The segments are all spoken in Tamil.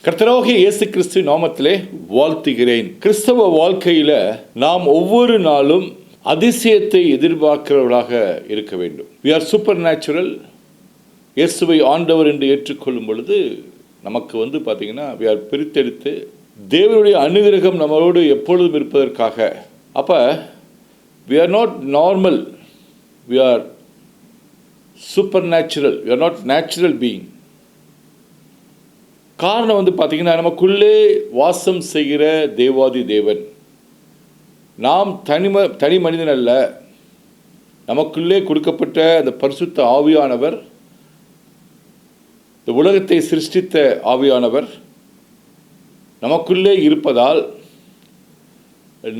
கர்த்தராகிய இயேசு கிறிஸ்து நாமத்திலே வாழ்த்துகிறேன். கிறிஸ்தவ வாழ்க்கையில் நாம் ஒவ்வொரு நாளும் அதிசயத்தை எதிர்பார்க்கிறவர்களாக இருக்க வேண்டும். we are supernatural. இயேசுவை ஆண்டவர் என்று ஏற்றுக்கொள்ளும் பொழுது நமக்கு பார்த்தீங்கன்னா we are பிரித்தெடுத்து தேவனுடைய அனுகிரகம் நம்மளோடு எப்பொழுதும் இருப்பதற்காக. அப்போ we are not normal, we are supernatural, we are not natural being. காரணம் பார்த்தீங்கன்னா நமக்குள்ளே வாசம் செய்கிற தேவாதி தேவன். நாம் தனி மனிதன் அல்ல. நமக்குள்ளே கொடுக்கப்பட்ட அந்த பரிசுத்த ஆவியானவர், இந்த உலகத்தை சிருஷ்டித்த ஆவியானவர் நமக்குள்ளே இருப்பதால்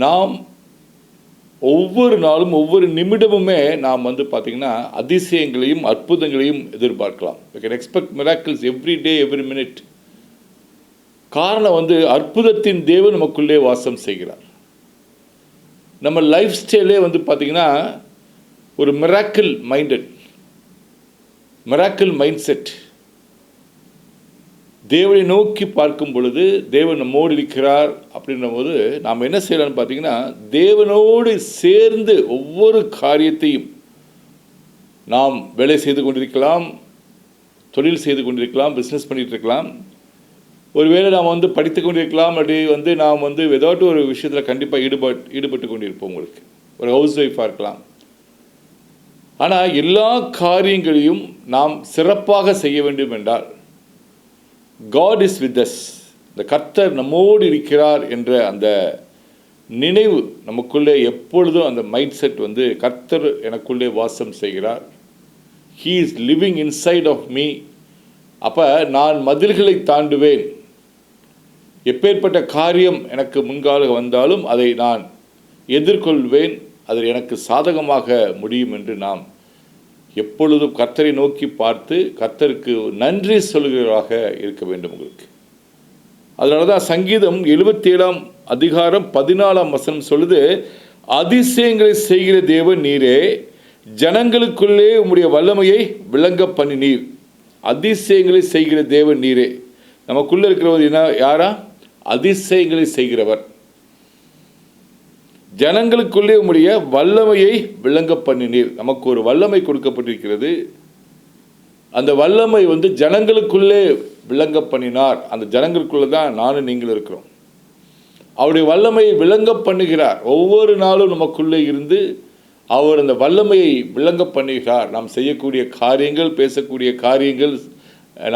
நாம் ஒவ்வொரு நாளும் ஒவ்வொரு நிமிடமுமே நாம் பார்த்தீங்கன்னா அதிசயங்களையும் அற்புதங்களையும் எதிர்பார்க்கலாம். we can expect miracles every day, every minute. காரணம் அற்புதத்தின் தேவன் நமக்குள்ளே வாசம் செய்கிறார். நம்ம லைஃப் ஸ்டைலே பார்த்தீங்கன்னா ஒரு மிராக்கிள் மைண்ட் செட். தேவனை நோக்கி பார்க்கும் பொழுது தேவன் நம்மோடு இருக்கிறார் அப்படின்ற போது நாம் என்ன செய்யலாம்னு பார்த்தீங்கன்னா தேவனோடு சேர்ந்து ஒவ்வொரு காரியத்தையும் நாம் வேலை செய்து கொண்டிருக்கலாம், தொழில் செய்து கொண்டிருக்கலாம், பிஸ்னஸ் பண்ணிகிட்டு இருக்கலாம். ஒருவேளை நாம் படித்து கொண்டிருக்கலாம், அப்படி நாம் ஏதாட்டு ஒரு விஷயத்தில் கண்டிப்பாக ஈடுபட்டு கொண்டிருப்போம். உங்களுக்கு ஒரு ஹவுஸ் ஒய்ஃபாக இருக்கலாம். ஆனால் எல்லா காரியங்களையும் நாம் சிறப்பாக செய்ய வேண்டும் என்றால் God is with us, இந்த கர்த்தர் நம்மோடு இருக்கிறார் என்ற அந்த நினைவு நமக்குள்ளே எப்பொழுதும் அந்த மைண்ட் செட் கர்த்தர் எனக்குள்ளே வாசம் செய்கிறார், He is living inside of me. அப்போ நான் மதில்களை தாண்டுவேன். எப்பேற்பட்ட காரியம் எனக்கு முன்கால வந்தாலும் அதை நான் எதிர்கொள்வேன், அது எனக்கு சாதகமாக முடியும் என்று நாம் எப்பொழுதும் கர்த்தரை நோக்கி பார்த்து கர்த்தருக்கு நன்றி சொல்கிறவராக இருக்க வேண்டும் உங்களுக்கு. அதனால தான் சங்கீதம் 77 அதிகாரம் 14 சொல்லுது, அதிசயங்களை செய்கிற தேவன் நீரே, ஜனங்களுக்குள்ளே உம்முடைய வல்லமையை விளங்க பண்ணினீர். அதிசயங்களை செய்கிற தேவன் நீரே. நமக்குள்ளே இருக்கிறவர் என்ன? யாரா? அதிசயங்களை செய்கிறவர். ஜனங்களுக்குள்ளே உம்முடைய வல்லமையை விளங்க பண்ணினீர். நமக்கு ஒரு வல்லமை கொடுக்கப்பட்டிருக்கிறது. அந்த வல்லமை ஜனங்களுக்குள்ளே விளங்க பண்ணினார். அந்த ஜனங்களுக்குள்ளே தான் நானும் நீங்கள் இருக்கிறோம். அவருடைய வல்லமையை விளங்க பண்ணுகிறார். ஒவ்வொரு நாளும் நமக்குள்ளே இருந்து அவர் அந்த வல்லமையை விளங்க பண்ணுகிறார். நாம் செய்யக்கூடிய காரியங்கள், பேசக்கூடிய காரியங்கள்,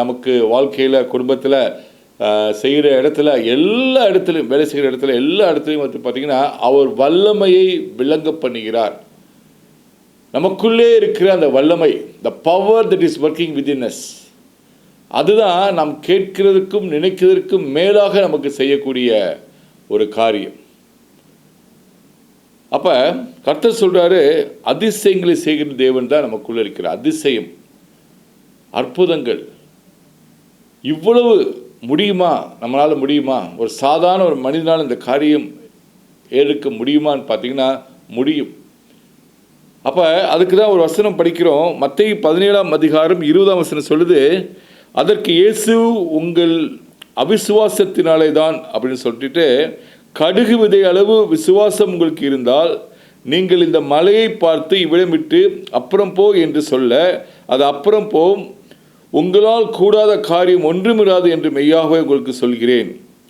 நமக்கு வாழ்க்கையில், குடும்பத்தில் செய்கிற இடத்துல, எல்லா இடத்துலையும், வேலை செய்கிற இடத்துல, எல்லா இடத்துலையும் பார்த்திங்கன்னா அவர் வல்லமையை விளங்க பண்ணுகிறார். நமக்குள்ளே இருக்கிற அந்த வல்லமை, the power that is working within us, அதுதான் நாம் கேட்கிறதுக்கும் நினைக்கிறதுக்கும் மேலாக நமக்கு செய்யக்கூடிய ஒரு காரியம். அப்போ கர்த்தர் சொல்கிறாரு, அதிசயங்களை செய்கிற தேவன் தான் நமக்குள்ளே இருக்கிற அதிசயம், அற்புதங்கள். இவ்வளவு முடியுமா? நம்மளால் முடியுமா? ஒரு சாதாரண ஒரு மனிதனால் இந்த காரியம் எடுக்க முடியுமான்னு பார்த்தீங்கன்னா முடியும். அப்போ அதுக்கு தான் ஒரு வசனம் படிக்கிறோம். மத்தேயு 17 அதிகாரம் 20 சொல்லுது, அதற்கு இயேசு உங்கள் அவிசுவாசத்தினாலே தான் அப்படின்னு சொல்லிட்டு, கடுகு விதை அளவு விசுவாசம் உங்களுக்கு இருந்தால் நீங்கள் இந்த மலையை பார்த்து இவ்விடம் விட்டு அப்புறம் போ என்று சொல்ல அது அப்புறம் போம், உங்களால் கூடாத காரியம் ஒன்றுமிராது என்று மெய்யாகவே உங்களுக்கு சொல்கிறேன்.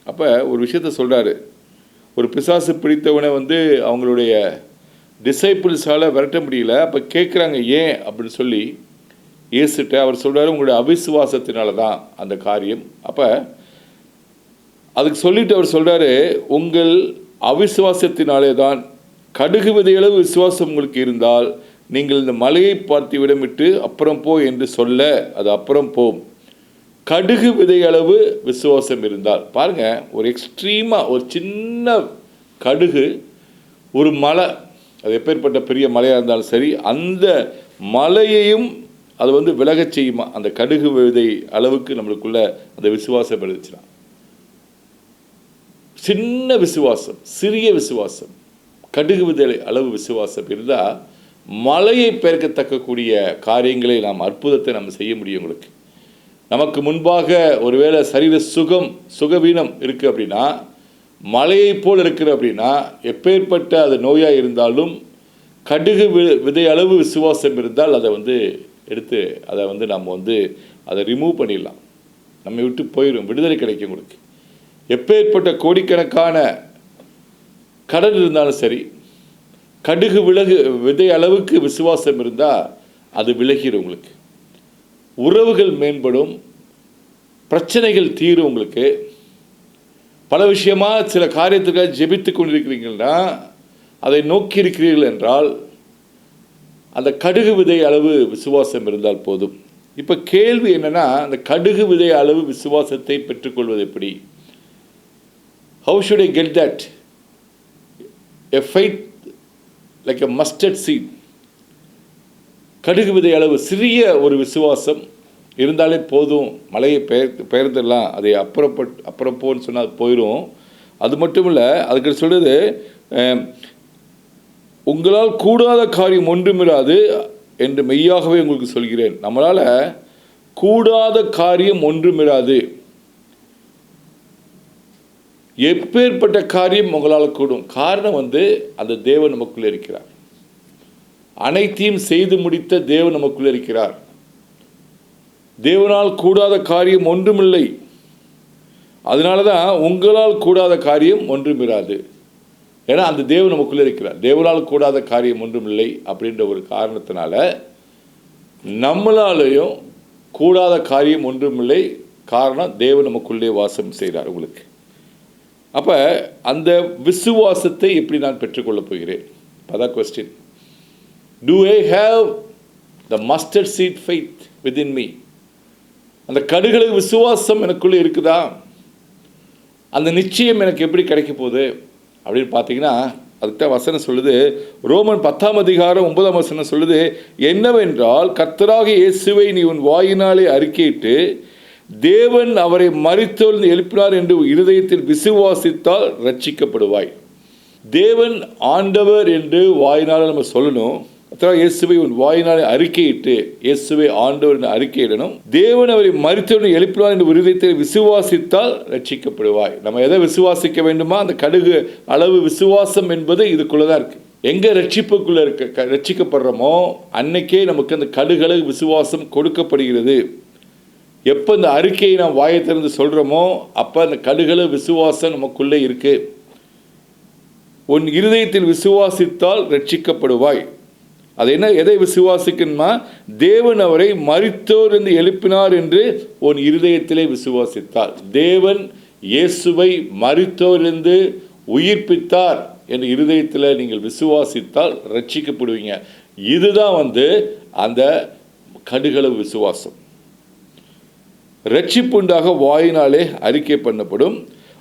அப்போ ஒரு விஷயத்த சொல்கிறாரு. ஒரு பிசாசு பிடித்தவனை அவங்களுடைய டிசைபிள்ஸால் விரட்ட முடியல. அப்போ கேட்குறாங்க ஏன் அப்படின்னு சொல்லி இயேசுட்ட. அவர் சொல்கிறாரு, உங்களுடைய அவிசுவாசத்தினால தான் அந்த காரியம். அப்போ அதுக்கு சொல்லிட்டு அவர் சொல்கிறாரு, உங்கள் அவிசுவாசத்தினாலே தான், கடுகு விதையளவு விசுவாசம் உங்களுக்கு இருந்தால் நீங்கள் இந்த மலையை பார்த்து விடமிட்டு அப்புறம் போ என்று சொல்ல அது அப்புறம் போம், கடுகு விதையளவு விசுவாசம் இருந்தால். பாருங்கள், ஒரு எக்ஸ்ட்ரீமாக ஒரு சின்ன கடுகு, ஒரு மலை, அது எப்பேற்பட்ட பெரிய மலையாக இருந்தாலும் சரி, அந்த மலையையும் அது விலகச் செய்யுமா? அந்த கடுகு விதை அளவுக்கு நம்மளுக்குள்ள அந்த விசுவாசம் இருந்துச்சுன்னா, சின்ன விசுவாசம், சிறிய விசுவாசம், கடுகு விதை அளவு விசுவாசம் இருந்தால் மலையை பெருக்கத்தக்கக்கூடிய காரியங்களை நாம், அற்புதத்தை நம்ம செய்ய முடியும் உங்களுக்கு. நமக்கு முன்பாக ஒருவேளை சரீர சுகவீனம் இருக்குது அப்படின்னா, மலையை போல் இருக்குது அப்படின்னா, எப்பேற்பட்ட அது நோயாக இருந்தாலும் கடுகு விதை அளவு விசுவாசம் இருந்தால் அதை எடுத்து அதை நம்ம அதை ரிமூவ் பண்ணிடலாம். நம்மை விட்டு போயிடும், விடுதலை கிடைக்கும் உங்களுக்கு. எப்பேற்பட்ட கோடிக்கணக்கான கடன் இருந்தாலும் சரி, கடுகு விதை அளவுக்கு விசுவாசம் இருந்தால் அது விலகிடும் உங்களுக்கு. உறவுகள் மேம்படும், பிரச்சனைகள் தீரும் உங்களுக்கு. பல விஷயமாக சில காரியத்துக்காக ஜெபித்து கொண்டிருக்கிறீங்கன்னா, அதை நோக்கி இருக்கிறீர்கள் என்றால் அந்த கடுகு விதை அளவு விசுவாசம் இருந்தால் போதும். இப்போ கேள்வி என்னென்னா, அந்த கடுகு விதை அளவு விசுவாசத்தை பெற்றுக்கொள்வது எப்படி? How should I get that? A faith like a mustard seed. கடுகு விதை அளவு சிறிய ஒரு விசுவாசம் இருந்தாலே போதும். மலையை பெயர்ந்துடலாம், அதை அப்புறம் போன்னு சொன்னால் அது போயிடும். அது மட்டும் இல்லை, அதுக்கு சொல்கிறது, உங்களால் கூடாத காரியம் ஒன்றுமிராது என்று மெய்யாகவே உங்களுக்கு சொல்கிறேன். நம்மளால் கூடாத காரியம் ஒன்றுமிராது. எப்பேற்பட்ட காரியம் உங்களால் கூடும். காரணம் அந்த தேவன் நமக்குள்ளே இருக்கிறார். அனைத்தையும் செய்து முடித்த தேவன் நமக்குள்ளே இருக்கிறார். தேவனால் கூடாத காரியம் ஒன்றுமில்லை. அதனால தான் உங்களால் கூடாத காரியம் ஒன்றுமிராது. ஏன்னா அந்த தேவன் நமக்குள்ளே இருக்கிறார். தேவனால் கூடாத காரியம் ஒன்றுமில்லை அப்படின்ற ஒரு காரணத்தினால நம்மளாலேயும் கூடாத காரியம் ஒன்றுமில்லை. காரணம் தேவன் நமக்குள்ளே வாசம் செய்கிறார் உங்களுக்கு. அப்போ அந்த விசுவாசத்தை எப்படி நான் பெற்றுக்கொள்ளப் போகிறேன்? அதான் question. Do I have the mustard seed faith within me? அந்த கடுகு விசுவாசம் எனக்குள்ளே இருக்குதா? அந்த நிச்சயம் எனக்கு எப்படி கிடைக்க போகுது அப்படின்னு பார்த்தீங்கன்னா, அதுக்கு தான் வசனம் சொல்லுது. ரோமன் 10:9 சொல்லுது, என்னவென்றால் கர்த்தராகிய இயேசுவை நீ உன் வாயினாலே அறிக்கையிட்டு தேவன் அவரை மரித்தோரிலிருந்து எழுப்பினார் என்று இருதயத்தில் விசுவாசித்தால் ரட்சிக்கப்படுவாய். தேவன் ஆண்டவர் என்று வாயினால் நம்ம சொல்லணும். இயேசுவை உன் வாயினாலே அறிக்கையிட்டு இயேசுவை ஆண்டவர் என்று அறிக்கையிடணும். தேவன் அவரை மரித்தோரிலிருந்து எழுப்பினார் என்று இருதயத்தில் விசுவாசித்தால் ரட்சிக்கப்படுவாய். நம்ம எதை விசுவாசிக்க வேண்டுமா? அந்த கடுகு அளவு விசுவாசம் என்பது இதுக்குள்ளதான் இருக்கு. எங்க ரட்சிப்புக்குள்ள ரட்சிக்கப்படுறோமோ அன்னைக்கே நமக்கு அந்த கடுகு அளவு விசுவாசம் கொடுக்கப்படுகிறது. எப்போ இந்த அறிக்கையை நாம் வாயை திறந்து சொல்கிறோமோ அப்போ அந்த கடுகள விசுவாசம் நமக்குள்ளே இருக்கு. உன் இருதயத்தில் விசுவாசித்தால் ரட்சிக்கப்படுவாய். அது என்ன? எதை விசுவாசிக்கணுமா? தேவன் அவரை மரித்தோர் என்று எழுப்பினார் என்று உன் இருதயத்திலே விசுவாசித்தால், தேவன் இயேசுவை மரித்தோரிலிருந்து உயிர்ப்பித்தார் என்று இருதயத்தில் நீங்கள் விசுவாசித்தால் ரட்சிக்கப்படுவீங்க. இதுதான் அந்த கடுகளவு விசுவாசம். ரட்சிப்புண்டாக வாயினாலே அறிக்கை பண்ணப்படும்.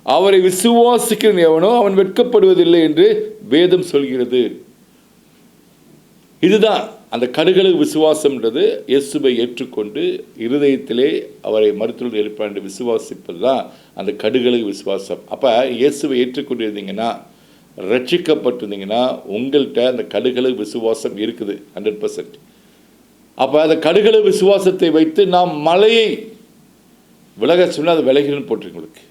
அவரை விசுவாசிக்கிற எவனோ அவன் வெட்கப்படுவதில்லை என்று வேதம் சொல்கிறது. இதுதான் அந்த கடுகளு விசுவாசம்ன்றது. இயேசுவை ஏற்றுக்கொண்டு இருதயத்திலே அவரை மருத்துவர் எழுப்பார் என்று விசுவாசிப்பது தான் அந்த கடுகளு விசுவாசம். அப்போ இயேசுவை ஏற்றுக்கொண்டு இருந்தீங்கன்னா, ரட்சிக்கப்பட்டிருந்தீங்கன்னா உங்கள்கிட்ட அந்த கடுகளு விசுவாசம் இருக்குது 100%. அப்போ அந்த கடுகளு விசுவாசத்தை வைத்து நாம் மலையை விலக சொன்னால் அது விலகின்னு போட்டிருங்களுக்கு.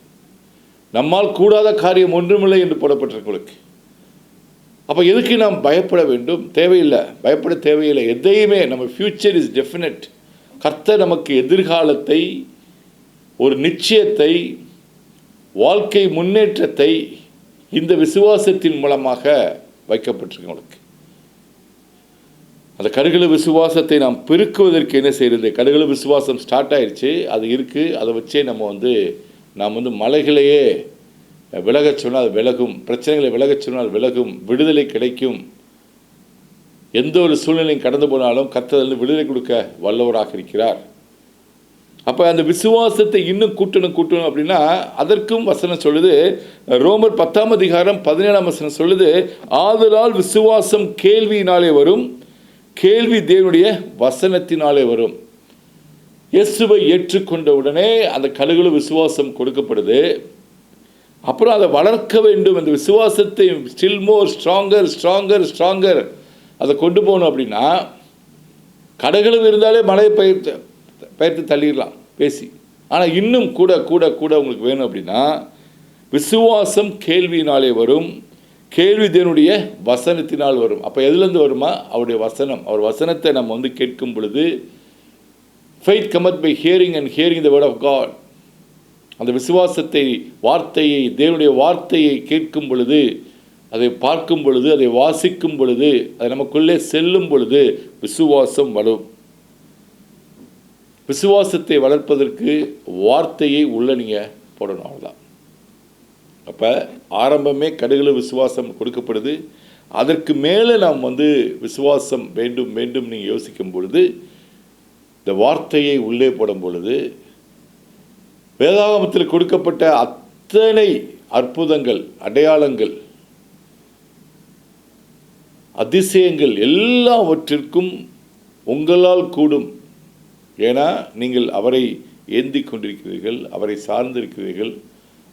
நம்மால் கூடாத காரியம் ஒன்றுமில்லை என்று போடப்பட்டிருங்களுக்கு. அப்போ எதுக்கு நாம் பயப்பட வேண்டும்? தேவையில்லை, பயப்பட தேவையில்லை. எதையுமே நம்ம ஃப்யூச்சர் இஸ் டெஃபினட். கர்த்தர் நமக்கு எதிர்காலத்தை, ஒரு நிச்சயத்தை, வாழ்க்கை முன்னேற்றத்தை இந்த விசுவாசத்தின் மூலமாக வைக்கப்பட்டிருக்கவங்களுக்கு. அந்த கடுகளு விசுவாசத்தை நாம் பெருக்குவதற்கு என்ன செய்கிறது? கடுகளு விசுவாசம் ஸ்டார்ட் ஆயிடுச்சு, அது இருக்குது. அதை வச்சே நாம் மலைகளையே விலகச் சொன்னால் அது விலகும், பிரச்சனைகளை விலகச் சொன்னால் விலகும், விடுதலை கிடைக்கும். எந்த ஒரு சூழ்நிலையும் கடந்து போனாலும் கர்த்தர் விடுதலை கொடுக்க வல்லவராக இருக்கிறார். அப்போ அந்த விசுவாசத்தை இன்னும் கூட்டணும் அப்படின்னா அதற்கும் வசனம் சொல்லுது. ரோமர் 10:17 சொல்லுது, ஆதலால் விசுவாசம் கேள்வியினாலே வரும், கேள்வி தேவனுடைய வசனத்தினாலே வரும். இயேசுவை ஏற்றுக்கொண்ட உடனே அந்த கடுகளு விசுவாசம் கொடுக்கப்படுது. அப்புறம் அதை வளர்க்க வேண்டும். அந்த விசுவாசத்தை ஸ்டில் மோர் ஸ்ட்ராங்கர் அதை கொண்டு போகணும். அப்படின்னா கடுகளு இருந்தாலே மலையை பெயர்த்து தள்ளிடலாம். பேசி. ஆனால் இன்னும் கூட கூட கூட உங்களுக்கு வேணும் அப்படின்னா, விசுவாசம் கேள்வியினாலே வரும், கேள்வி தேவனுடைய வசனத்தினால் வரும். அப்போ எதுலேருந்து வருமா? அவருடைய வசனம். அவர் வசனத்தை நம்ம வந்து கேட்கும் பொழுது, faith cometh by hearing and hearing the word of God. அந்த விசுவாசத்தை, வார்த்தையை, தேவனுடைய வார்த்தையை கேட்கும் பொழுது, அதை பார்க்கும் பொழுது, அதை வாசிக்கும் பொழுது, அது நமக்குள்ளே செல்லும் பொழுது விசுவாசம் வரும். விசுவாசத்தை வளர்ப்பதற்கு வார்த்தையை உள்ள நீங்கள் போடணும், அவ்வளோதான். அப்போ ஆரம்பமே கடுகள விசுவாசம் கொடுக்கப்படுது. அதற்கு மேலே நாம் வந்து விசுவாசம் வேண்டும் வேண்டும் நீங்கள் யோசிக்கும் பொழுது, இந்த வார்த்தையை உள்ளே போடும் பொழுது, வேதாகமத்தில் கொடுக்கப்பட்ட அத்தனை அற்புதங்கள், அடையாளங்கள், அதிசயங்கள் எல்லாவற்றிற்கும் உங்களால் கூடும். ஏன்னா நீங்கள் அவரை ஏந்தி கொண்டிருக்கிறீர்கள், அவரை சார்ந்திருக்கிறீர்கள்,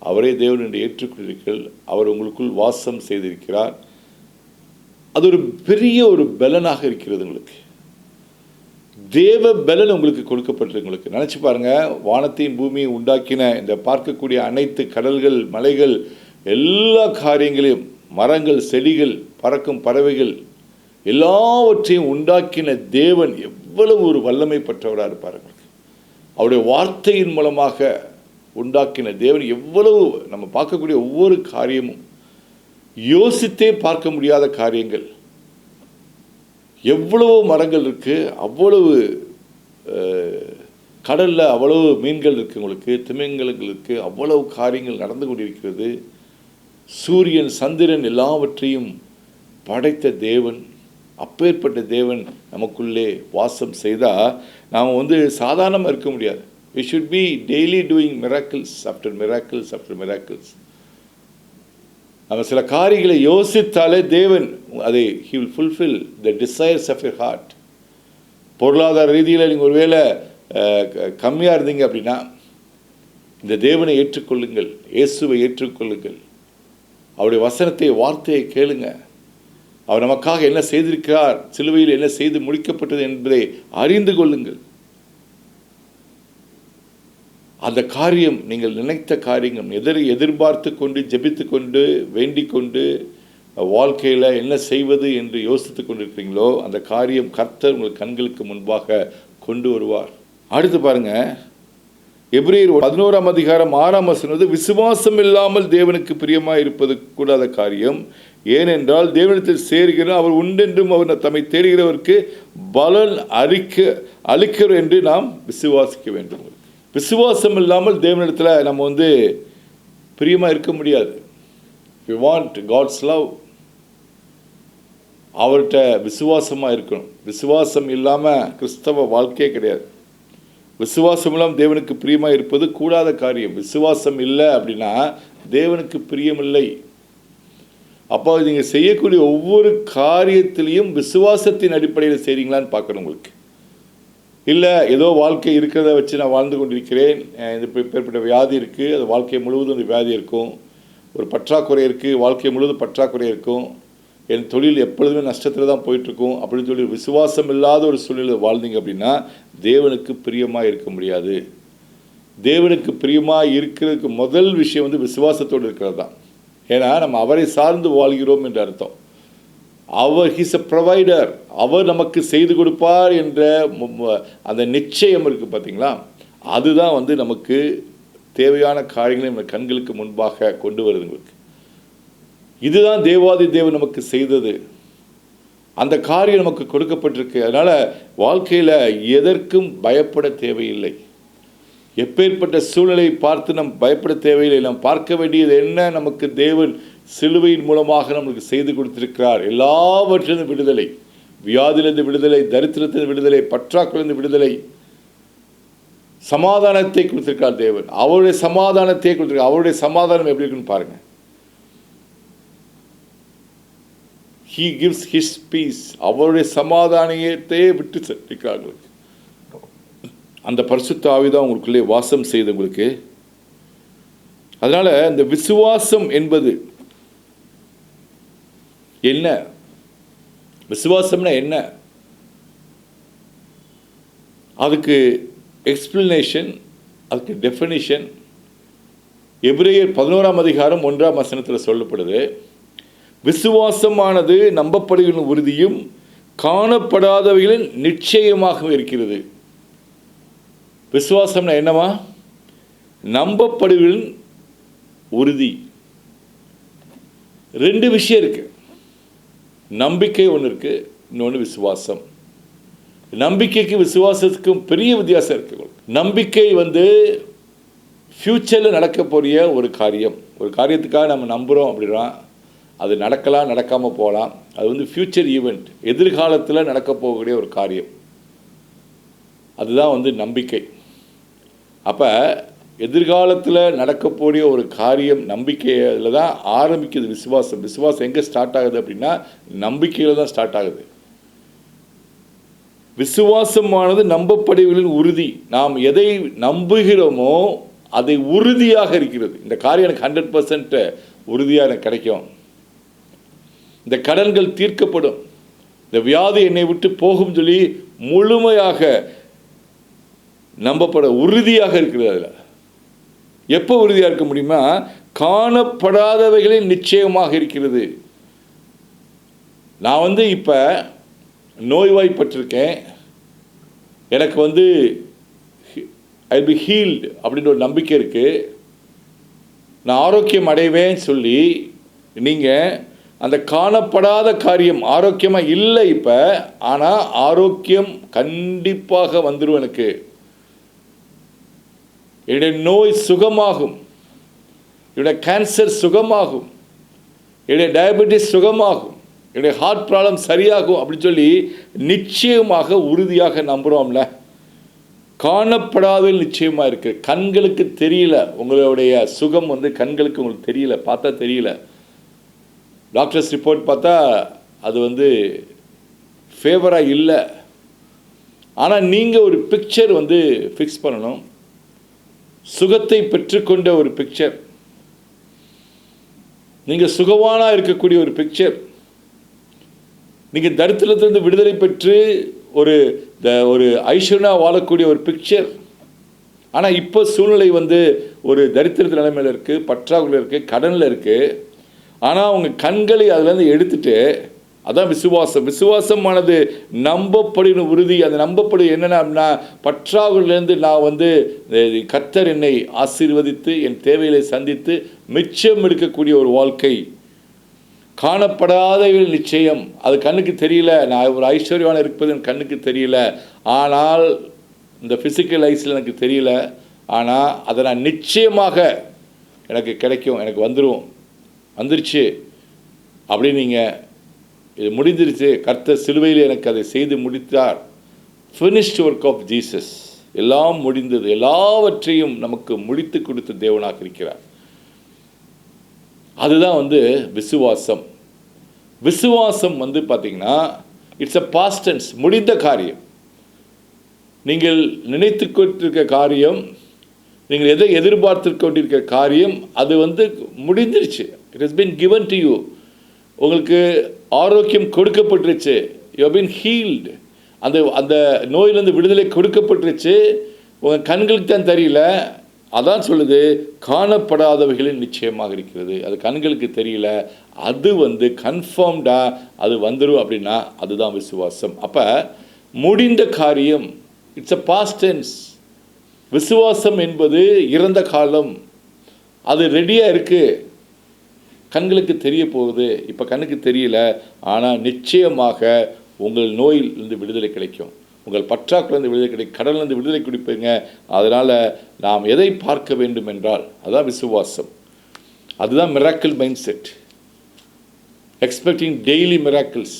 அவரே தேவன் என்று ஏற்றுக்கொண்டிருக்கிறீர்கள், அவர் உங்களுக்குள் வாசம் செய்திருக்கிறார். அது ஒரு பெரிய ஒரு பலனாக இருக்கிறது. உங்களுக்கு தேவ பலன் உங்களுக்கு கொடுக்கப்பட்டிருக்கு. உங்களுக்கு நினச்சி பாருங்கள், வானத்தையும் பூமியை உண்டாக்கின இந்த பார்க்கக்கூடிய அனைத்து கடல்கள், மலைகள், எல்லா காரியங்களையும், மரங்கள், செடிகள், பறக்கும் பறவைகள் எல்லாவற்றையும் உண்டாக்கின தேவன் எவ்வளவு ஒரு வல்லமை பெற்றவராக இருப்பார்கள். அவருடைய வார்த்தையின் மூலமாக உண்டாக்கின தேவன் எவ்வளவு, நம்ம பார்க்கக்கூடிய ஒவ்வொரு காரியமும் யோசித்தே பார்க்க முடியாத காரியங்கள். எவ்வளவு மரங்கள் இருக்குது, அவ்வளவு கடலில் அவ்வளவு மீன்கள் இருக்குது, உங்களுக்கு திமிங்கலங்கள் இருக்குது, அவ்வளவு காரியங்கள் நடந்து கொண்டிருக்கிறது. சூரியன், சந்திரன் எல்லாவற்றையும் படைத்த தேவன், அப்பேற்பட்ட தேவன் நமக்குள்ளே வாசம் செய்தால் நாம் வந்து சாதாரணமாக இருக்க முடியாது. we should be daily doing miracles after miracles after miracles. நம்ம சில காரியங்களை யோசித்தாலே தேவன் அதை he will fulfill the desires of your heart. பொருளாதார ரீதியில் நீங்கள் ஒருவேளை கம்மியாக இருந்தீங்க அப்படின்னா, இந்த தேவனை ஏற்றுக்கொள்ளுங்கள், இயேசுவை ஏற்றுக்கொள்ளுங்கள், அவருடைய வசனத்தை, வார்த்தையை கேளுங்க. அவர் நமக்காக என்ன செய்திருக்கிறார், சிலுவையில் என்ன செய்து முடிக்கப்பட்டது என்பதை அறிந்து கொள்ளுங்கள். அந்த காரியம், நீங்கள் நினைத்த காரியங்கள், எதிர்பார்த்து கொண்டு, ஜெபித்து கொண்டு, வேண்டிக் கொண்டு, வாழ்க்கையில் என்ன செய்வது என்று யோசித்து கொண்டிருக்கிறீங்களோ அந்த காரியம் கர்த்தர் உங்கள் கண்களுக்கு முன்பாக கொண்டு வருவார். அடுத்து பாருங்க, எபிரேயர் 11ஆம் அதிகாரம் 6ஆம் வசனம், விசுவாசம் இல்லாமல் தேவனுக்கு பிரியமாக இருப்பது கூடாத காரியம். ஏனென்றால் தேவனிடத்தில் சேர்கிற அவர் உண்டென்றும் அவர் தம்மை தேடுகிறவருக்கு பலன் அளிக்கிறார் என்று நாம் விசுவாசிக்க வேண்டும். விசுவாசம் இல்லாமல் தேவனிடத்தில் நம்ம வந்து பிரியமாக இருக்க முடியாது. வி வாண்ட் காட்ஸ் லவ், அவர்கிட்ட விசுவாசமாக இருக்கணும். விசுவாசம் இல்லாமல் கிறிஸ்தவ வாழ்க்கையே கிடையாது. விசுவாசம் இல்லாமல் தேவனுக்கு பிரியமாக இருப்பது கூடாத காரியம். விசுவாசம் இல்லை அப்படின்னா தேவனுக்கு பிரியமில்லை. அப்போ நீங்கள் செய்யக்கூடிய ஒவ்வொரு காரியத்திலையும் விசுவாசத்தின் அடிப்படையில் செய்கிறீங்களான்னு பார்க்கணும் உங்களுக்கு. இல்லை ஏதோ வாழ்க்கை இருக்கிறத வச்சு நான் வாழ்ந்து கொண்டிருக்கிறேன், இந்த பேர்பட்ட வியாதி இருக்குது, அது வாழ்க்கை முழுவதும் அந்த வியாதி இருக்கும், ஒரு பற்றாக்குறை இருக்குது, வாழ்க்கை முழுவதும் பற்றாக்குறை இருக்கும், என் தொழில் எப்பொழுதுமே நஷ்டத்தில் தான் போயிட்டுருக்கும் அப்படின்னு சொல்லி விசுவாசம் இல்லாத ஒரு சூழ்நிலையில் வாழ்ந்தீங்க அப்படின்னா தேவனுக்கு பிரியமாக இருக்க முடியாது. தேவனுக்கு பிரியமாக இருக்கிறதுக்கு முதல் விஷயம் வந்து விசுவாசத்தோடு இருக்கிறது தான். ஏன்னா நம்ம அவரை சார்ந்து வாழ்கிறோம் என்று அர்த்தம். அவர் ஹீஸ் அ ப்ரொவைடர், அவர் நமக்கு செய்து கொடுப்பார் என்ற அந்த நிச்சயம் இருக்குது பார்த்தீங்களா, அதுதான் வந்து நமக்கு தேவையான காரியங்களை நம்ம கண்களுக்கு முன்பாக கொண்டு வருதுங்களுக்கு. இதுதான் தேவாதி தேவன் நமக்கு செய்தது, அந்த காரியம் நமக்கு கொடுக்கப்பட்டிருக்கு. அதனால் வாழ்க்கையில் எதற்கும் பயப்பட தேவையில்லை. எப்பேற்பட்ட சூழ்நிலையை பார்த்து நம்ம பயப்பட தேவையில்லை. நாம் பார்க்க வேண்டியது என்ன, நமக்கு தேவன் சிலுவையின் மூலமாக நமக்கு செய்து கொடுத்திருக்கிறார். எல்லாவற்றிலிருந்து விடுதலை, வியாதியிலிருந்து விடுதலை, தரித்திரத்திலிருந்து விடுதலை, பற்றாக்குறையிலிருந்து விடுதலை, சமாதானத்தை கொடுத்திருக்கிறார் தேவன். அவருடைய சமாதானத்தை கொடுத்திருக்கார். அவருடைய சமாதானம் எப்படி இருக்குன்னு பாருங்க. He gives his peace. அவருடைய சமாதானத்தையே விட்டு செல்கிறார்கள். அந்த பரிசுத்த ஆவிதான் உங்களுக்குள்ளே வாசம் செய்து உங்களுக்கு. அதனால இந்த விசுவாசம் என்பது என்ன, விசுவாசம்னா என்ன, அதுக்கு எக்ஸ்பிளனேஷன் அதுக்கு டெஃபினிஷன் எபிரேயர் 11ஆம் அதிகாரம் 1ஆம் வசனத்தில் சொல்லப்படுது. விசுவாசமானது நம்பப்படுகிற உறுதியும் காணப்படாதவைகளின் நிச்சயமாக இருக்கிறது. விசுவாசம்னா என்னவா? நம்பப்படுகிற உறுதி. ரெண்டு விஷயம் இருக்கு. நம்பிக்கை ஒன்று இருக்கு, இன்னொன்று விசுவாசம். நம்பிக்கைக்கு விசுவாசத்துக்கும் பெரிய வித்தியாசம் இருக்கு. நம்பிக்கை ஃப்யூச்சரில் நடக்கக்கூடிய ஒரு காரியம். ஒரு காரியத்துக்காக நம்ம நம்புகிறோம் அப்படின்னா அது நடக்கலாம், நடக்காமல் போகலாம். அது ஃப்யூச்சர் ஈவெண்ட், எதிர்காலத்தில் நடக்க போகக்கூடிய ஒரு காரியம். அதுதான் நம்பிக்கை. அப்போ எதிர்காலத்தில் நடக்கக்கூடிய ஒரு காரியம் நம்பிக்கையில் தான் ஆரம்பிக்குது விசுவாசம். விசுவாசம் எங்கே ஸ்டார்ட் ஆகுது அப்படின்னா நம்பிக்கையில் தான் ஸ்டார்ட் ஆகுது. விசுவாசமானது நம்பப்படுவதின் உறுதி. நாம் எதை நம்புகிறோமோ அதை உறுதியாக இருக்கிறது. இந்த காரியம் எனக்கு 100% உறுதியாக எனக்கு கிடைக்கும், இந்த கடன்கள் தீர்க்கப்படும், இந்த வியாதி என்னை விட்டு போகும் சொல்லி முழுமையாக நம்பப்பட உறுதியாக இருக்கிறது. அதில் எப்போ உறுதியாக இருக்க முடியுமா? காணப்படாதவைகளில் நிச்சயமாக இருக்கிறது. நான் இப்போ நோய்வாய்ப்பட்டிருக்கேன், எனக்கு ஐ பி ஹீல்டு அப்படின்ற ஒரு நம்பிக்கை இருக்குது, நான் ஆரோக்கியம் அடைவேன்னு சொல்லி நீங்கள் அந்த காணப்படாத காரியம் ஆரோக்கியமாக இல்லை இப்போ, ஆனால் ஆரோக்கியம் கண்டிப்பாக வந்துடும், எனக்கு என்னுடைய நோய் சுகமாகும், என்னுடைய கேன்சர் சுகமாகும், என்னுடைய டயபெட்டிஸ் சுகமாகும், என்னுடைய ஹார்ட் ப்ராப்ளம் சரியாகும் அப்படின்னு சொல்லி நிச்சயமாக உறுதியாக நம்புகிறோம்ல. காணப்படாத நிச்சயமாக இருக்குது. கண்களுக்கு தெரியல, உங்களுடைய சுகம் கண்களுக்கு உங்களுக்கு தெரியல, பார்த்தா தெரியல. டாக்டர்ஸ் ரிப்போர்ட் பார்த்தா அது ஃபேவராக இல்லை. ஆனால் நீங்கள் ஒரு பிக்சர் ஃபிக்ஸ் பண்ணணும். சுகத்தை பெற்றுக்கொண்ட ஒரு பிக்சர், நீங்கள் சுகவானாக இருக்கக்கூடிய ஒரு பிக்சர், நீங்கள் தரித்திரத்திலிருந்து விடுதலை பெற்று ஒரு ஐஸ்வர்யா வாழக்கூடிய ஒரு பிக்சர். ஆனால் இப்போ சூழ்நிலை ஒரு தரித்திரத்து நிலைமையில் இருக்குது, பற்றாக்குறையில் இருக்குது, கடனில் இருக்குது. ஆனால் உங்கள் கண்களை அதுலேருந்து எடுத்துட்டு, அதான் விசுவாசம். விசுவாசமானது நம்பப்படின உறுதி. அந்த நம்பப்படு என்னென்ன அப்படின்னா, பற்றாக்குறையிலேருந்து நான் கர்த்தர் என்னை ஆசீர்வதித்து என் தேவைகளை சந்தித்து மிச்சம் எடுக்கக்கூடிய ஒரு வாழ்க்கை. காணப்படாத நிச்சயம், அது கண்ணுக்கு தெரியல. நான் ஒரு ஐஸ்வர்யவான இருப்பது என் கண்ணுக்கு தெரியல, ஆனால் இந்த ஃபிசிக்கல் ஐஸில் எனக்கு தெரியல. ஆனால் அதை நான் நிச்சயமாக எனக்கு கிடைக்கும், எனக்கு வந்துருச்சு அப்படின்னு நீங்கள் இது முடிஞ்சிருச்சு, கர்த்தர் சிலுவையில் எனக்கு அதை செய்து முடித்தார். ஃபினிஷ்ட் ஒர்க் ஆஃப் ஜீசஸ், எல்லாம் முடிந்தது, எல்லாவற்றையும் நமக்கு முடித்து கொடுத்த தேவனாக இருக்கிறார். அதுதான் விசுவாசம். விசுவாசம் பார்த்தீங்கன்னா இட்ஸ் அ பாஸ்ட் டென்ஸ், முடிந்த காரியம். நீங்கள் நினைத்து கொண்டிருக்க காரியம், நீங்கள் எதை எதிர்பார்த்து கொண்டிருக்க காரியம், அது முடிஞ்சிருச்சு. It has been given to you. உங்களுக்கு ஆரோக்கியம் கொடுக்கப்பட்டுருச்சு, யூ ஹவ் பீன் ஹீல்டு. அந்த நோயிலிருந்து விடுதலை கொடுக்கப்பட்டுருச்சு. உங்கள் கண்களுக்கு தான் தெரியல. அதான் சொல்லுது, காணப்படாதவைகளில் நிச்சயமாக இருக்கிறது. அது கண்களுக்கு தெரியல, அது கன்ஃபார்ம்டாக அது வந்துடும் அப்படின்னா அதுதான் விசுவாசம். அப்போ முடிந்த காரியம், இட்ஸ் அ பாஸ்ட் டென்ஸ். விசுவாசம் என்பது இறந்த காலம், அது ரெடியாக இருக்குது, கண்களுக்கு தெரிய போகுது. இப்போ கண்ணுக்கு தெரியல, ஆனால் நிச்சயமாக உங்கள் நோயிலிருந்து விடுதலை கிடைக்கும், உங்கள் பற்றாக்குறையிலிருந்து விடுதலை கிடைக்கும், கடலிலிருந்து விடுதலை கொடுப்பீங்க. அதனால் நாம் எதை பார்க்க வேண்டும் என்றால் அதுதான் விசுவாசம். அதுதான் miracle mind set. Expecting daily miracles.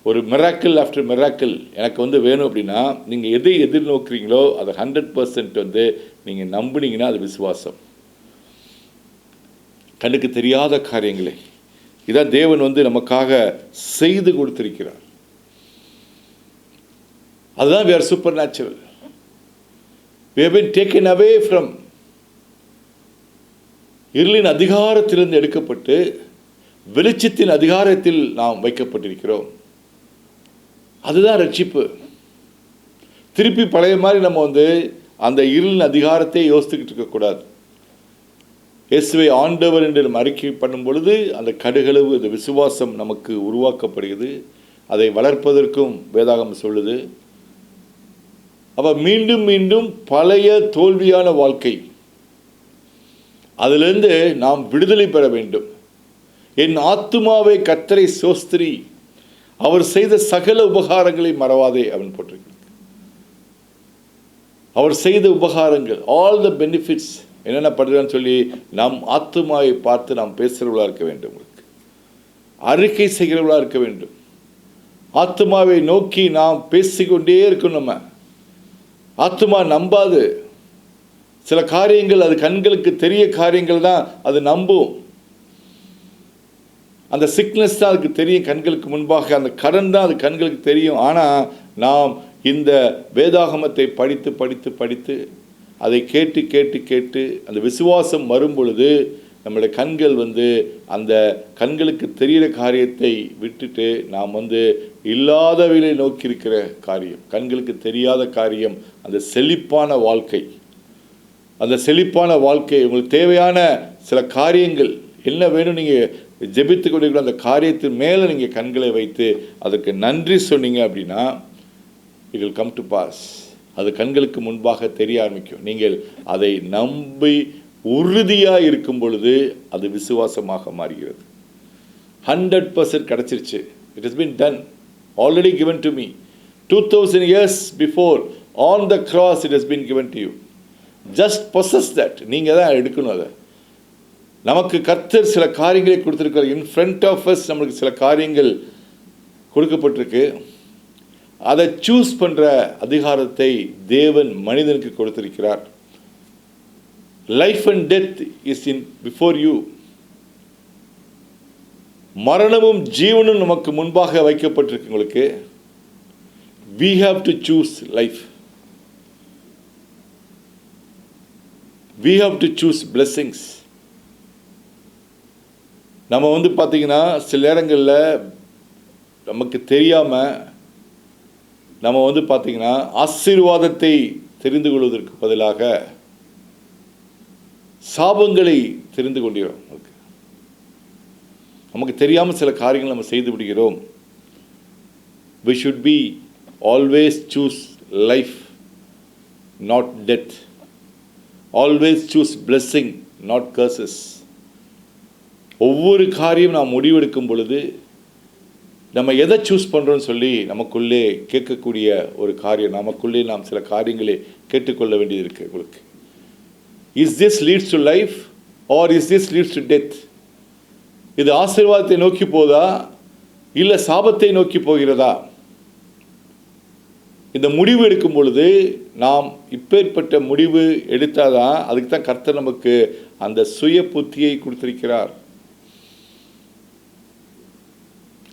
ஒரு மிராக்கிள் ஆஃப்டர் மிராக்கிள் எனக்கு வேணும் அப்படின்னா நீங்கள் எதை எதிர்நோக்குறீங்களோ அதை 100% நீங்கள் நம்புனீங்கன்னா அது விசுவாசம். கண்ணுக்கு தெரியாத காரியங்களை இதான் தேவன் நமக்காக செய்து கொடுத்திருக்கிறார். அதுதான் we are supernatural. We have been taken away from இருளின் அதிகாரத்திலிருந்து எடுக்கப்பட்டு வெளிச்சத்தின் அதிகாரத்தில் நாம் வைக்கப்பட்டிருக்கிறோம். அதுதான் ரட்சிப்பு. திருப்பி பழைய மாதிரி நம்ம அந்த இருளின் அதிகாரத்தை யோசித்துக்கிட்டு இருக்கக்கூடாது. இயேசுவை ஆண்டவர் என்று நம்ம அறிக்கை பண்ணும் பொழுது அந்த கடுகளவு அந்த விசுவாசம் நமக்கு உருவாக்கப்படுகிறது. அதை வளர்ப்பதற்கும் வேதாகம் சொல்லுது. அப்போ மீண்டும் மீண்டும் பழைய தோல்வியான வாழ்க்கை, அதிலிருந்து நாம் விடுதலை பெற வேண்டும். என் ஆத்துமாவை கர்த்தரை சோஸ்திரி, அவர் செய்த சகல உபகாரங்களை மறவாதே அவன் போட்டிருக்கிறார். அவர் செய்த உபகாரங்கள், ஆல் த பெனிஃபிட்ஸ் என்னென்ன பண்ணுறான்னு சொல்லி நம் ஆத்துமாவை பார்த்து நாம் பேசுகிறவர்களாக இருக்க வேண்டும். உங்களுக்கு அறிக்கை செய்கிறவர்களாக இருக்க வேண்டும். ஆத்துமாவை நோக்கி நாம் பேசிக்கொண்டே இருக்கணும். நம்ம ஆத்துமா நம்பாது. சில காரியங்கள் அது கண்களுக்கு தெரிய காரியங்கள் தான் அது நம்பும். அந்த சிக்னஸ் தான் அதுக்கு தெரியும் கண்களுக்கு முன்பாக, அந்த கடன் தான் அது கண்களுக்கு தெரியும். ஆனால் நாம் இந்த வேதாகமத்தை படித்து படித்து படித்து அதை கேட்டு கேட்டு கேட்டு அந்த விசுவாசம் வரும் பொழுது நம்முடைய கண்கள் அந்த கண்களுக்கு தெரிகிற காரியத்தை விட்டுட்டு நாம் இல்லாதவைகளை நோக்கி இருக்கிற காரியம், கண்களுக்கு தெரியாத காரியம், அந்த செழிப்பான வாழ்க்கை, அந்த செழிப்பான வாழ்க்கை உங்களுக்கு தேவையான சில காரியங்கள் என்ன வேணும், நீங்கள் ஜெபித்து கொண்டிருக்கிற அந்த காரியத்தின் மேலே நீங்கள் கண்களை வைத்து அதற்கு நன்றி சொன்னீங்க அப்படின்னா it will come to pass. அது கண்களுக்கு முன்பாக தெரிய ஆரம்பிக்கும். நீங்கள் அதை நம்பி உறுதியாக இருக்கும் பொழுது அது விசுவாசமாக மாறுகிறது. 100% கிடச்சிருச்சு. It has been done, already given to me. 2000 years before on the cross it has been given to you. Just possess that. நீங்கள் தான் எடுக்கணும். அதை நமக்கு கர்த்தர் சில காரியங்களை கொடுத்துருக்கார். இன் ஃப்ரண்ட் ஆஃப் அஸ் நம்மளுக்கு சில காரியங்கள் கொடுக்கப்பட்டிருக்கு. அதை சூஸ் பண்ணுற அதிகாரத்தை தேவன் மனிதனுக்கு கொடுத்திருக்கிறார். Life and death is in before you. மரணமும் ஜீவனும் நமக்கு முன்பாக வைக்கப்பட்டிருக்கு. உங்களுக்கு we have to choose life. we have to choose blessings. நம்ம பார்த்தீங்கன்னா சில நேரங்களில் நமக்கு தெரியாமல் நம்ம பார்த்தீங்கன்னா ஆசீர்வாதத்தை தெரிந்து கொள்வதற்கு பதிலாக சாபங்களை தெரிந்து கொள்கிறோம். நமக்கு தெரியாமல் சில காரியங்கள் நம்ம செய்து விடுகிறோம். we should be always choose life, not death. always choose blessing, not curses. ஒவ்வொரு காரியம் நாம் முடிவெடுக்கும் பொழுது நம்ம எதை சூஸ் பண்ணுறோன்னு சொல்லி நமக்குள்ளே கேட்கக்கூடிய ஒரு காரியம், நமக்குள்ளே நாம் சில காரியங்களை கேட்டுக்கொள்ள வேண்டியது இருக்குது. உங்களுக்கு is this leads to life or is this leads to death? இது ஆசீர்வாதத்தை நோக்கி போதா இல்லை சாபத்தை நோக்கி போகிறதா? இந்த முடிவு எடுக்கும் பொழுது நாம் இப்பேற்பட்ட முடிவு எடுத்தாதான், அதுக்கு தான் கர்த்தர் நமக்கு அந்த சுய புத்தியை கொடுத்திருக்கிறார்.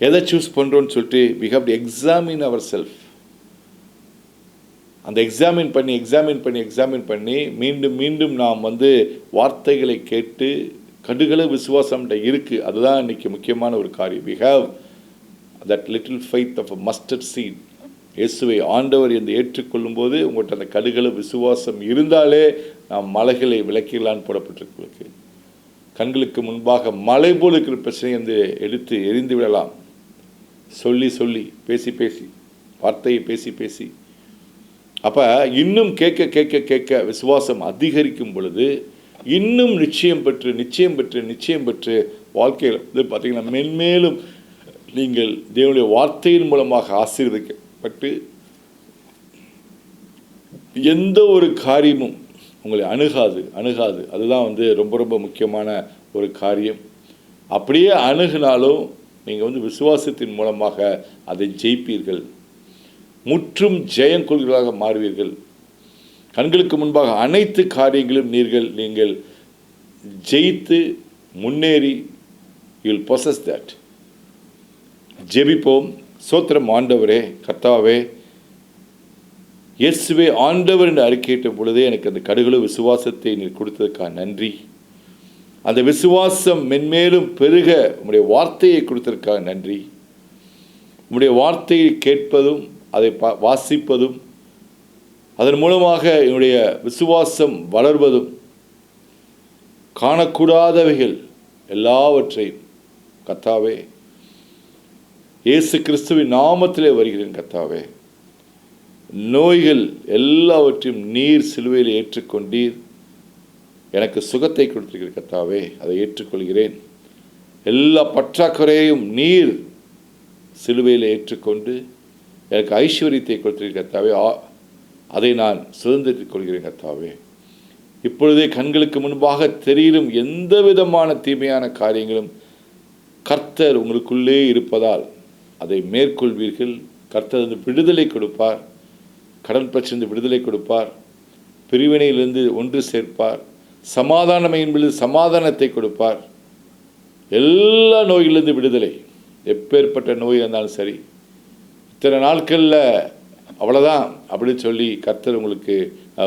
எதை சூஸ் பண்ணுறோன்னு சொல்லிட்டு we have to examine ourselves. அந்த எக்ஸாமின் பண்ணி மீண்டும் மீண்டும் நாம் வார்த்தைகளை கேட்டு கடுகள விசுவாசம் இருக்குது. அதுதான் இன்றைக்கி முக்கியமான ஒரு காரியம். we have that little faith of a mustard seed. இயேசுவை ஆண்டவர் என்று ஏற்றுக்கொள்ளும் போது உங்கள்கிட்ட அந்த கடுகள விசுவாசம் இருந்தாலே நாம் மலைகளை விலக்கிடலான்னு போடப்பட்டிருக்கு. கண்களுக்கு முன்பாக மலை போல் இருக்கிற பிரச்சனையை எடுத்து எரிந்து விடலாம். சொல்லி பேசி வார்த்தையை பேசி அப்போ இன்னும் கேட்க விசுவாசம் அதிகரிக்கும் பொழுது இன்னும் நிச்சயம் பெற்று வாழ்க்கையில் பார்த்தீங்கன்னா மென்மேலும் நீங்கள் தேவனுடைய வார்த்தையின் மூலமாக ஆசீர்வதிக்கப்பட்டு எந்த ஒரு காரியமும் உங்களை அணுகாது. அதுதான் ரொம்ப ரொம்ப முக்கியமான ஒரு காரியம். அப்படியே அணுகினாலும் நீங்கள் விசுவாசத்தின் மூலமாக அதை ஜெயிப்பீர்கள். முற்றும் ஜெயம் கொள்கிறவர்களாக மாறுவீர்கள். கண்களுக்கு முன்பாக அனைத்து காரியங்களும் நீங்கள் ஜெயித்து முன்னேறி you will possess that. ஜெபிப்போம். சோத்திரம் ஆண்டவரே, கர்த்தாவே, இயேசுவே ஆண்டவர் என்று அறிக்கையிட்ட பொழுதே எனக்கு அந்த கடுகள விசுவாசத்தை நீர் கொடுத்ததுக்காக நன்றி. அந்த விசுவாசம் மென்மேலும் பெருக உம்முடைய வார்த்தையை கொடுத்ததற்காக நன்றி. உம்முடைய வார்த்தையை கேட்பதும் அதை வாசிப்பதும் அதன் மூலமாக என்னுடைய விசுவாசம் வளர்வதும், காணக்கூடாதவைகள் எல்லாவற்றையும் கர்த்தாவே இயேசு கிறிஸ்துவின் நாமத்திலே வருகிறேன். கர்த்தாவே, நோய்கள் எல்லாவற்றையும் நீர் சிலுவையில் ஏற்றுக்கொண்டீர். எனக்கு சுகத்தை கொடுத்திருக்கிற கர்த்தாவே, அதை ஏற்றுக்கொள்கிறேன். எல்லா பற்றாக்குறையையும் நீர் சிலுவையில் ஏற்றுக்கொண்டு எனக்கு ஐஸ்வர்யத்தை கொடுத்திருக்கிற கர்த்தாவே, அதை நான் சுதந்திரித்துக் கொள்கிறேன். கர்த்தாவே, இப்பொழுதே கண்களுக்கு முன்பாக தெரியும் எந்த விதமான தீமையான காரியங்களும் கர்த்தர் உங்களுக்குள்ளே இருப்பதால் அதை மேற்கொள்வீர்கள். கர்த்தர் வந்து விடுதலை கொடுப்பார். கடன் பிரச்சனை விடுதலை கொடுப்பார். பிரிவினையிலிருந்து ஒன்று சேர்ப்பார். சமாதானம் என்பது சமாதானத்தை கொடுப்பார். எல்லா நோயிலிருந்து விடுதலை, எப்பேற்பட்ட நோய் இருந்தாலும் சரி. இத்தனை நாட்களில் அவ்வளோதான் அப்படின்னு சொல்லி கர்த்தர் உங்களுக்கு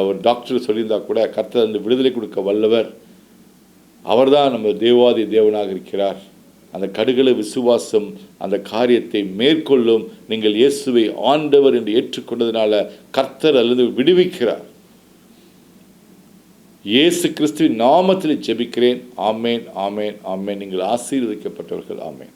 ஒரு டாக்டர் சொல்லியிருந்தா கூட கர்த்தர் அந்த விடுதலை கொடுக்க வல்லவர். அவர்தான் நம்ம தேவாதி தேவனாக இருக்கிறார். அந்த கடுகள விசுவாசம் அந்த காரியத்தை மேற்கொள்ளும். நீங்கள் இயேசுவை ஆண்டவர் என்று ஏற்றுக்கொண்டதுனால கர்த்தர் அல்லது விடுவிக்கிறார். இயேசு கிறிஸ்துவின் நாமத்தில் ஜெபிக்கிறேன். ஆமேன், ஆமேன், ஆமேன். நீங்கள் ஆசீர்வதிக்கப்பட்டவர்கள். ஆமேன்.